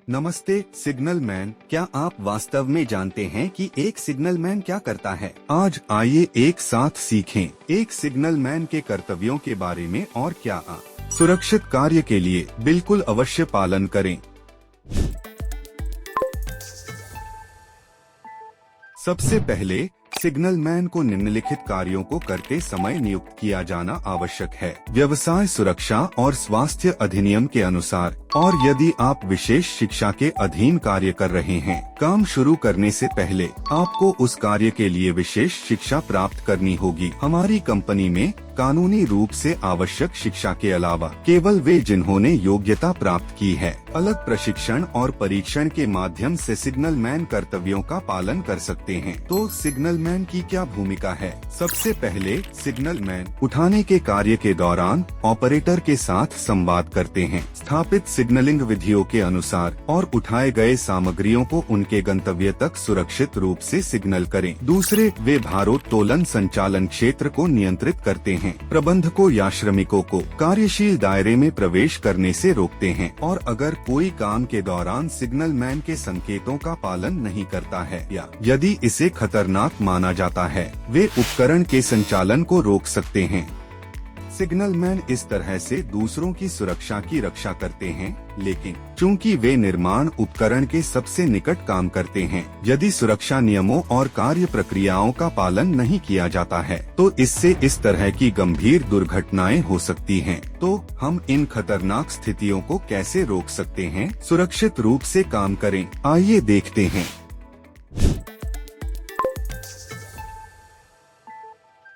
नमस्ते signal man, क्या आप वास्तव में जानते हैं कि एक सिग्नल मैन क्या करता है? आज आइए एक साथ सीखें एक सिग्नल मैन के कर्तव्यों के बारे में और क्या सुरक्षित कार्य के लिए बिल्कुल अवश्य पालन करें। सबसे पहले सिग्नल मैन को निम्नलिखित कार्यों को करते समय नियुक्त किया जाना आवश्यक है। व्यवसाय सुरक्षा और स्वास्थ्य अधिनियम के अनुसार, और यदि आप विशेष शिक्षा के अधीन कार्य कर रहे हैं, काम शुरू करने से पहले आपको उस कार्य के लिए विशेष शिक्षा प्राप्त करनी होगी। हमारी कंपनी में कानूनी रूप से आवश्यक शिक्षा के अलावा केवल वे जिन्होंने योग्यता प्राप्त की है, अलग प्रशिक्षण और परीक्षण के माध्यम से सिग्नल मैन कर्तव्यों का पालन कर सकते हैं। तो सिग्नल मैन की क्या भूमिका है? सबसे पहले सिग्नल मैन उठाने के कार्य के दौरान ऑपरेटर के साथ संवाद करते हैं, स्थापित सिग्नलिंग विधियों के अनुसार, और उठाए गए सामग्रियों को उनके गंतव्य तक सुरक्षित रूप से सिग्नल करें। दूसरे, वे भारोत्तोलन संचालन क्षेत्र को नियंत्रित करते हैं, प्रबंधकों या श्रमिकों को कार्यशील दायरे में प्रवेश करने से रोकते हैं, और अगर कोई काम के दौरान सिग्नल मैन के संकेतों का पालन नहीं करता है या यदि इसे खतरनाक माना जाता है, वे उपकरण के संचालन को रोक सकते हैं। सिग्नल मैन इस तरह से दूसरों की सुरक्षा की रक्षा करते हैं, लेकिन चूंकि वे निर्माण उपकरण के सबसे निकट काम करते हैं, यदि सुरक्षा नियमों और कार्य प्रक्रियाओं का पालन नहीं किया जाता है, तो इससे इस तरह की गंभीर दुर्घटनाएं हो सकती हैं। तो हम इन खतरनाक स्थितियों को कैसे रोक सकते हैं? सुरक्षित रूप से काम करें। आइए देखते हैं।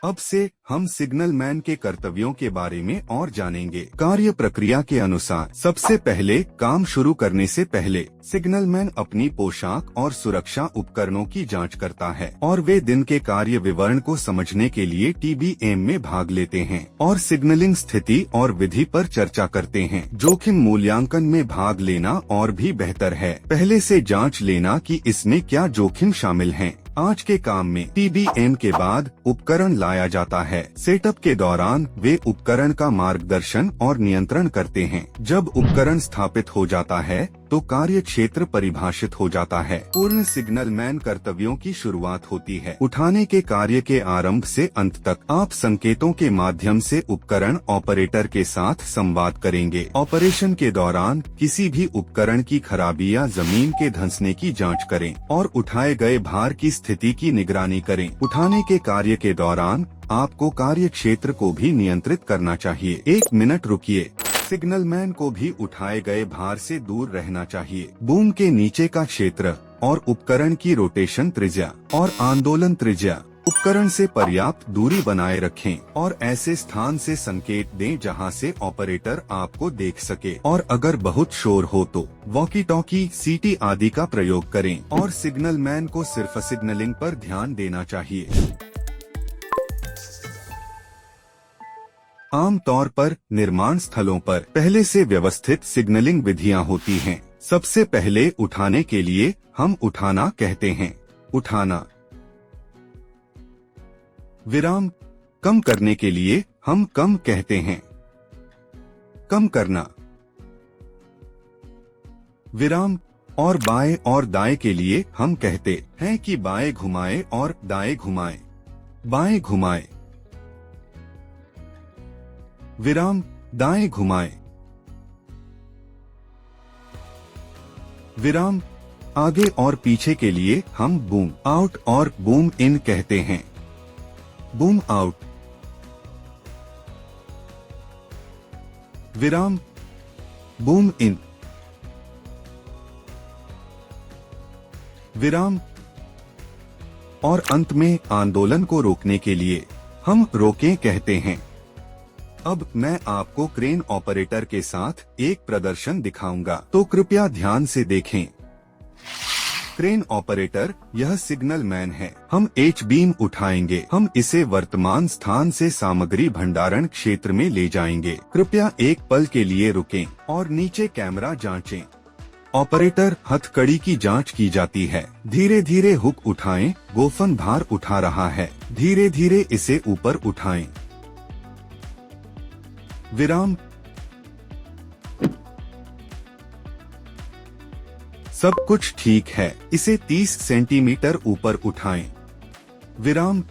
अब से हम सिग्नल मैन के कर्तव्यों के बारे में और जानेंगे। कार्य प्रक्रिया के अनुसार सबसे पहले काम शुरू करने से पहले सिग्नल मैन अपनी पोशाक और सुरक्षा उपकरणों की जांच करता है, और वे दिन के कार्य विवरण को समझने के लिए TBM में भाग लेते हैं और सिग्नलिंग स्थिति और विधि पर चर्चा करते हैं। जोखिम मूल्यांकन में भाग लेना और भी बेहतर है। पहले से जांच लेना कि इसमें क्या जोखिम शामिल हैं। आज के काम में TBM के बाद उपकरण लाया जाता है। सेटअप के दौरान वे उपकरण का मार्गदर्शन और नियंत्रण करते हैं। जब उपकरण स्थापित हो जाता है तो कार्य क्षेत्र परिभाषित हो जाता है। पूर्ण सिग्नल मैन कर्तव्यों की शुरुआत होती है। उठाने के कार्य के आरंभ से अंत तक आप संकेतों के माध्यम से उपकरण ऑपरेटर के साथ संवाद करेंगे। ऑपरेशन के दौरान किसी भी उपकरण की खराबी या जमीन के धंसने की जांच करें और उठाए गए भार की स्थिति की निगरानी करें। उठाने के कार्य के दौरान आपको कार्य क्षेत्र को भी नियंत्रित करना चाहिए। 1 मिनट रुकिए। सिग्नल मैन को भी उठाए गए भार से दूर रहना चाहिए। बूम के नीचे का क्षेत्र और उपकरण की रोटेशन त्रिज्या और आंदोलन त्रिज्या। उपकरण से पर्याप्त दूरी बनाए रखें और ऐसे स्थान से संकेत दें जहां से ऑपरेटर आपको देख सके, और अगर बहुत शोर हो तो वॉकी टॉकी, सीटी आदि का प्रयोग करें, और सिग्नल मैन को सिर्फ सिग्नलिंग पर ध्यान देना चाहिए। आम तौर पर निर्माण स्थलों पर पहले से व्यवस्थित सिग्नलिंग विधियां होती हैं। सबसे पहले उठाने के लिए हम उठाना कहते हैं। उठाना। विराम। कम करने के लिए हम कम कहते हैं। कम करना। विराम। और बाएं और दाएं के लिए हम कहते हैं कि बाएं घुमाएं और दाएं घुमाएं। बाएं घुमाएं। विराम। दाएं घुमाएं। विराम। आगे और पीछे के लिए हम बूम आउट और बूम इन कहते हैं। Boom out. विराम। Boom in. विराम। और अंत में आंदोलन को रोकने के लिए हम रोकें कहते हैं। अब मैं आपको क्रेन ऑपरेटर के साथ एक प्रदर्शन दिखाऊंगा, तो कृपया ध्यान से देखें। क्रेन ऑपरेटर, यह सिग्नल मैन है। हम H-बीम उठाएंगे। हम इसे वर्तमान स्थान से सामग्री भंडारण क्षेत्र में ले जाएंगे। कृपया एक पल के लिए रुकें और नीचे कैमरा जांचें। ऑपरेटर हथकड़ी की जांच की जाती है। धीरे धीरे हुक उठाएं। गोफन भार उठा रहा है। धीरे धीरे इसे ऊपर उठाएं। विराम। सब कुछ ठीक है, इसे 30 सेंटीमीटर ऊपर उठाएं। विराम।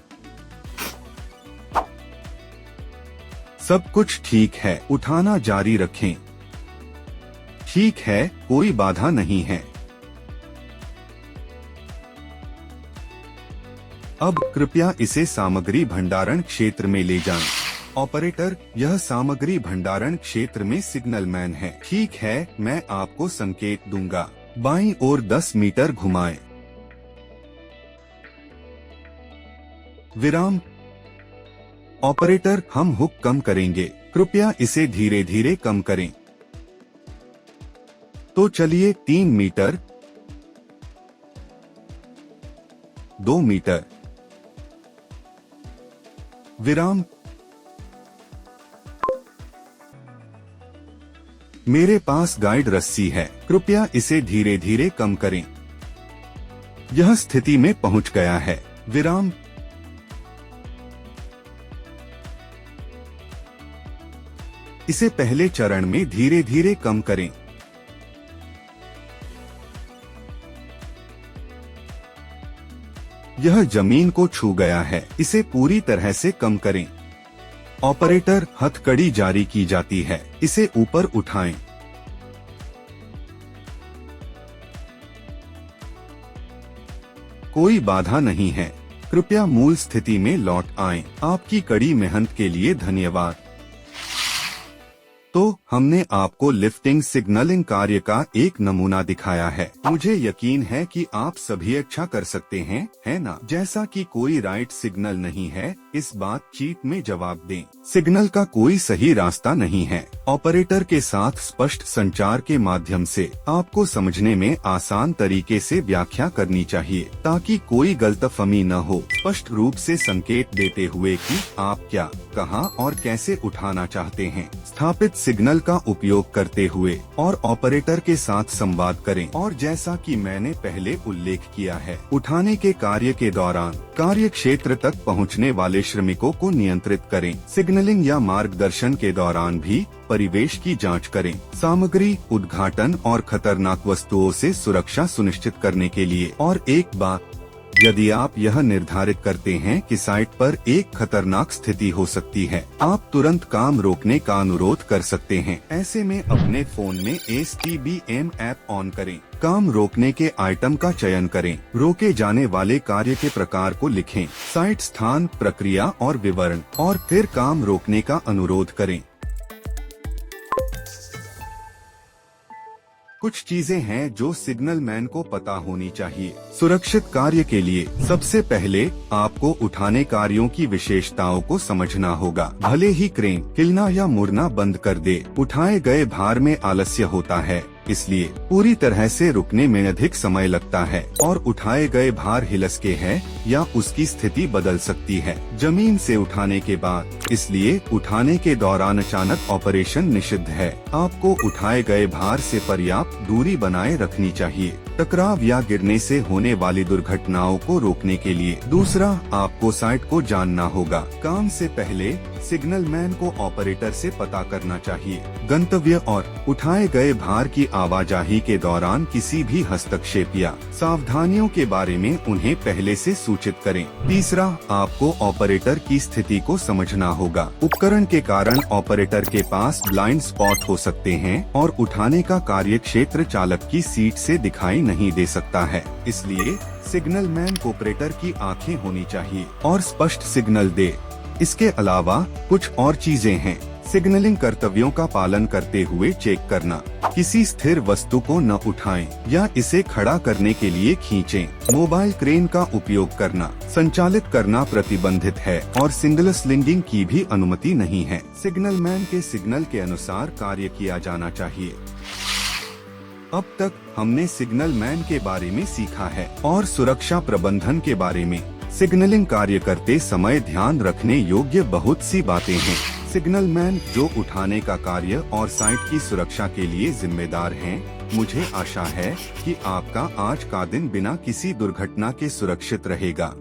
सब कुछ ठीक है, उठाना जारी रखें। ठीक है, कोई बाधा नहीं है। अब कृपया इसे सामग्री भंडारण क्षेत्र में ले जाएं। ऑपरेटर, यह सामग्री भंडारण क्षेत्र में सिग्नल मैन है। ठीक है, मैं आपको संकेत दूंगा। बाईं ओर 10 मीटर घुमाएं। विराम। ऑपरेटर, हम हुक कम करेंगे, कृपया इसे धीरे धीरे कम करें। तो चलिए 3 मीटर, 2 मीटर। विराम। मेरे पास गाइड रस्सी है, कृपया इसे धीरे धीरे कम करें। यह स्थिति में पहुंच गया है। विराम। इसे पहले चरण में धीरे धीरे कम करें। यह जमीन को छू गया है, इसे पूरी तरह से कम करें। ऑपरेटर, हथकड़ी जारी की जाती है, इसे ऊपर उठाएं। कोई बाधा नहीं है, कृपया मूल स्थिति में लौट आएं। आपकी कड़ी मेहनत के लिए धन्यवाद। तो हमने आपको लिफ्टिंग सिग्नलिंग कार्य का एक नमूना दिखाया है। मुझे यकीन है कि आप सभी अच्छा कर सकते हैं, है ना? जैसा कि कोई राइट सिग्नल नहीं है, इस बातचीत में जवाब दें। सिग्नल का कोई सही रास्ता नहीं है। ऑपरेटर के साथ स्पष्ट संचार के माध्यम से आपको समझने में आसान तरीके से व्याख्या करनी चाहिए, ताकि कोई गलतफहमी न हो। स्पष्ट रूप से संकेत देते हुए कि आप क्या, कहां और कैसे उठाना चाहते हैं। स्थापित सिग्नल का उपयोग करते हुए और ऑपरेटर के साथ संवाद करें। और जैसा कि मैंने पहले उल्लेख किया है, उठाने के कार्य के दौरान कार्य क्षेत्र तक पहुंचने वाले श्रमिकों को नियंत्रित करें। सिग्नलिंग या मार्गदर्शन के दौरान भी परिवेश की जांच करें। सामग्री, उद्घाटन और खतरनाक वस्तुओं से सुरक्षा सुनिश्चित करने के लिए। और एक बात, यदि आप यह निर्धारित करते हैं कि साइट पर एक खतरनाक स्थिति हो सकती है, आप तुरंत काम रोकने का अनुरोध कर सकते हैं। ऐसे में अपने फोन में STBM ऐप ऑन करें। काम रोकने के आइटम का चयन करें। रोके जाने वाले कार्य के प्रकार को लिखें, साइट स्थान, प्रक्रिया और विवरण, और फिर काम रोकने का अनुरोध करें। कुछ चीजें हैं जो सिग्नल मैन को पता होनी चाहिए। सुरक्षित कार्य के लिए सबसे पहले आपको उठाने कार्यों की विशेषताओं को समझना होगा। भले ही क्रेन हिलना या मुड़ना बंद कर दे, उठाए गए भार में आलस्य होता है, इसलिए पूरी तरह से रुकने में अधिक समय लगता है और उठाए गए भार हिलसके है या उसकी स्थिति बदल सकती है जमीन से उठाने के बाद। इसलिए उठाने के दौरान अचानक ऑपरेशन निषिद्ध है। आपको उठाए गए भार से पर्याप्त दूरी बनाए रखनी चाहिए, टकराव या गिरने से होने वाली दुर्घटनाओं को रोकने के लिए। दूसरा, आपको साइट को जानना होगा। काम से पहले सिग्नल मैन को ऑपरेटर से पता करना चाहिए। गंतव्य और उठाए गए भार की आवाजाही के दौरान किसी भी हस्तक्षेप या सावधानियों के बारे में उन्हें पहले से सूचित करें। तीसरा, आपको ऑपरेटर की स्थिति को समझना होगा। उपकरण के कारण ऑपरेटर के पास ब्लाइंड स्पॉट हो सकते हैं और उठाने का कार्य क्षेत्र चालक की सीट से दिखाई नहीं दे सकता है। इसलिए सिग्नल मैन ऑपरेटर की आंखें होनी चाहिए और स्पष्ट सिग्नल दे। इसके अलावा कुछ और चीजें हैं। सिग्नलिंग कर्तव्यों का पालन करते हुए चेक करना, किसी स्थिर वस्तु को न उठाएं या इसे खड़ा करने के लिए खींचें। मोबाइल क्रेन का उपयोग करना, संचालित करना प्रतिबंधित है और सिंगल स्लिंगिंग की भी अनुमति नहीं है। सिग्नल मैन के सिग्नल के अनुसार कार्य किया जाना चाहिए। अब तक हमने सिग्नल मैन के बारे में सीखा है और सुरक्षा प्रबंधन के बारे में। सिग्नलिंग कार्य करते समय ध्यान रखने योग्य बहुत सी बातें हैं। सिग्नल मैन जो उठाने का कार्य और साइट की सुरक्षा के लिए जिम्मेदार हैं, मुझे आशा है कि आपका आज का दिन बिना किसी दुर्घटना के सुरक्षित रहेगा।